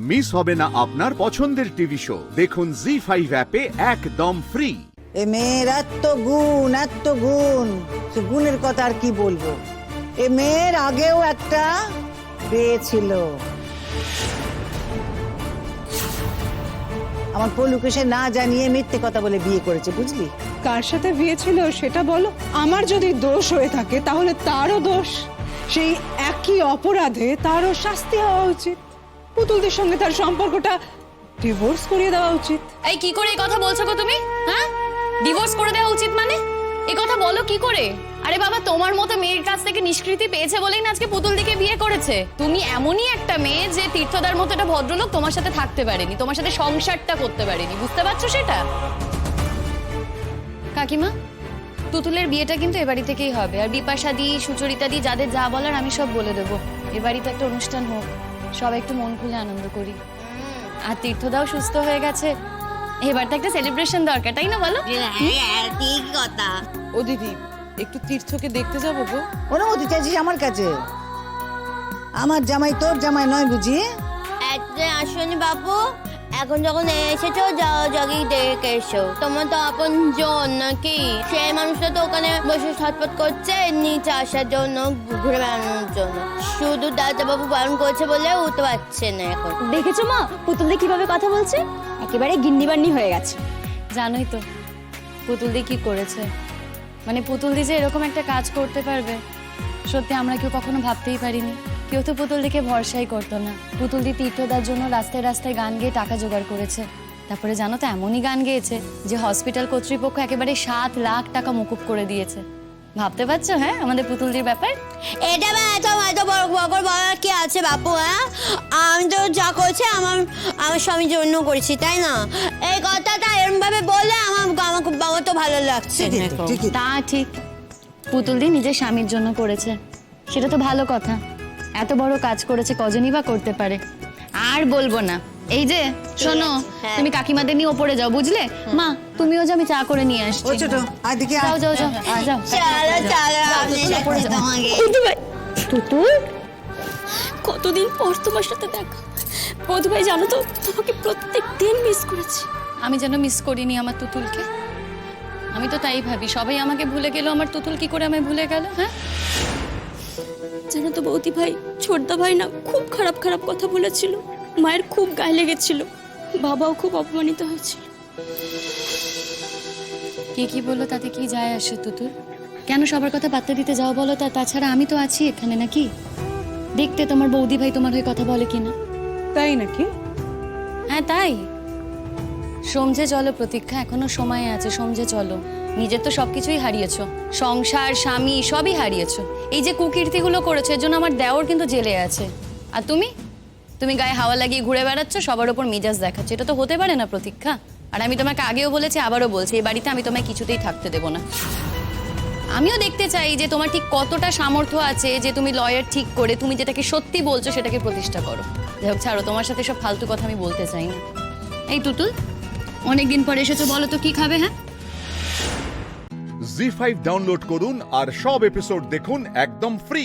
Miss হবে না আপনার পছন্দের টিভি শো। দেখুন জি5 অ্যাপে একদম ফ্রি। এ মেয়ের এত গুণ, সে গুণের কথা আর কি বলবো। এ মেয়ের আগেও একটা বিয়ে ছিল, আমার পলুকে সে না জানিয়ে মিথ্যে কথা বলে বিয়ে করেছে, বুঝলি? কার সাথে বিয়ে ছিল সেটা বলো। আমার যদি দোষ হয়ে থাকে তাহলে তারও দোষ। সেই একই অপরাধে তারও শাস্তি হওয়া উচিত। পুতুলদের সঙ্গে তার সম্পর্কটা ডিভোর্স করিয়ে দেওয়া উচিত। এই কি করে এই কথা বলছো গো তুমি? হ্যাঁ, ডিভোর্স করে দেওয়া উচিত মানে? এই কথা বলো কি করে? আরে বাবা, তোমার মতো মেয়ের কাছ থেকে নিষ্কৃতি পেয়েছে বলেই না আজকে পুতুল দিকে বিয়ে করেছে। তুমি এমনই একটা মেয়ে যে তীর্থদার মতো একটা ভদ্রলোক তোমার সাথে থাকতে পারেনি, তোমার সাথে সংসারটা করতে পারেনি, বুঝতে পারছো সেটা? কাকিমা, তুতুলের বিয়েটা কিন্তু এ বাড়ি থেকেই হবে। আর বিপাশা দি, সুচরিতা দি, যাদের যা বলার আমি সব বলে দেবো। এ বাড়িতে একটা অনুষ্ঠান হোক, সবাই একটু মন খুলে আনন্দ করি। আর তীর্থদাও সুস্থ হয়ে গেছে, এবার তো একটা সেলিব্রেশন দরকার, তাই না বলো? ঠিক কথা। ও দিদি, একটু তীর্থকে দেখতে যাবো গো। অনুমতি চাইছিস আমার কাছে? আমার জামাই তোর জামাই নয় বুঝি? একটা আসনি বাবু, এখন যখন এসেছো যাও জগি দেখে এসো। তোমার তো আপন জন নাকি? সেই মানুষটা তো ওখানে বসে ছটফট করছে নিচে আসার জন্য, ঘুরে বেড়ানোর জন্য। শুধু দাদা বাবু বারণ করছে বলে উঠতে পারছে না এখন। দেখেছো মা, পুতুলদি কিভাবে কথা বলছে? একেবারে গিন্নিবান্নি হয়ে গেছে। জানোই তো পুতুলদি কি করেছে। মানে পুতুলদি যে এরকম একটা কাজ করতে পারবে, সত্যি আমরা কেউ কখনো ভাবতেই পারিনি। কেউ তো পুতুলদিকে ভরসাই করতো না। পুতুলদি তীর্থদার জন্য রাস্তায় রাস্তায় গান গেয়ে টাকা জোগাড় করেছে। তারপরে জানো তো এমনই গান গেয়েছে যে হসপিটাল কর্তৃপক্ষ একেবারে 7 লাখ টাকা মকুব করে দিয়েছে। ভাবতে পারছো হ্যাঁ আমাদের পুতুলদির ব্যাপার? এটা এত বড় বলার কি আছে বাপু? হ্যাঁ, আমি তো যা করছি আমার স্বামীর জন্য করেছি, তাই না? এই কথাটা এরকম ভাবে বলে আমার তো ভালো লাগছে। তা ঠিক, পুতুলদি নিজের স্বামীর জন্য করেছে, সেটা তো ভালো কথা। এত বড় কাজ করেছে, কজনই বা করতে পারে। আর বলবো না। এই যে শোনো, তুমি কাকিমাদের নিয়ে ওপরে যাও, বুঝলে? মা তুমিও যাও, আমি চা করে নিয়ে আসছি। ও ছোট, আর দিকে যাও যাও যাও যাও। তুতুল, কতদিন পর তোমার সাথে দেখা। বধু ভাই জানো তো, তোমাকে প্রত্যেক দিন মিস করেছি। আমি যেন মিস করিনি আমার তুতুলকে। আমি তো তাই ভাবি, সবাই আমাকে ভুলে গেল, আমার তুতুল কি করে আমায় ভুলে গেল? হ্যাঁ জানো তো বৌদি ভাই, ছোটদা ভাই না খুব খারাপ খারাপ কথা বলেছিল। মায়ের খুব গায়ে লেগেছিল, বাবাও খুব অপমানিত হয়েছিল। কে কি বললো তাতে কি যায় আসে তুতুল? কেন সবার কথা পাত্তা দিতে যাও বলো? তাছাড়া আমি তো আছি এখানে, নাকি? দেখতে তোমার বৌদি ভাই তোমার হয়ে কথা বলে কিনা। তাই নাকি? হ্যাঁ তাই। সমঝে চলো প্রতীক্ষা, এখনো সময় আছে, সমঝে চলো। নিজের তো সবকিছুই হারিয়েছো, সংসার, স্বামী সবই হারিয়েছো। এই যে কুকীর্তিগুলো করেছো এর জন্য আমার দেওর কিন্তু জেলে আছে। আর তুমি গায়ে হাওয়া লাগিয়ে ঘুরে বেড়াচ্ছ, সবার ওপর মেজাজ দেখাচ্ছ। এটা তো হতে পারে না প্রতীক্ষা। আর আমি তোমাকে আগেও বলেছি, আবারও বলছি, এই বাড়িতে আমি তোমায় কিছুতেই থাকতে দেবো না। আমিও দেখতে চাই যে তোমার ঠিক কতটা সামর্থ্য আছে যে তুমি লয়ার ঠিক করে তুমি যেটাকে সত্যি বলছো সেটাকে প্রতিষ্ঠা করো। যাই হোক ছাড়ো, তোমার সাথে সব ফালতু কথা আমি বলতে চাই না। এই তুতুল, অনেকদিন পর এসেছো, বলো তো কি খাবে? হ্যাঁ, জি5 ডাউনলোড করুন আর সব এপিসোড দেখুন একদম ফ্রি।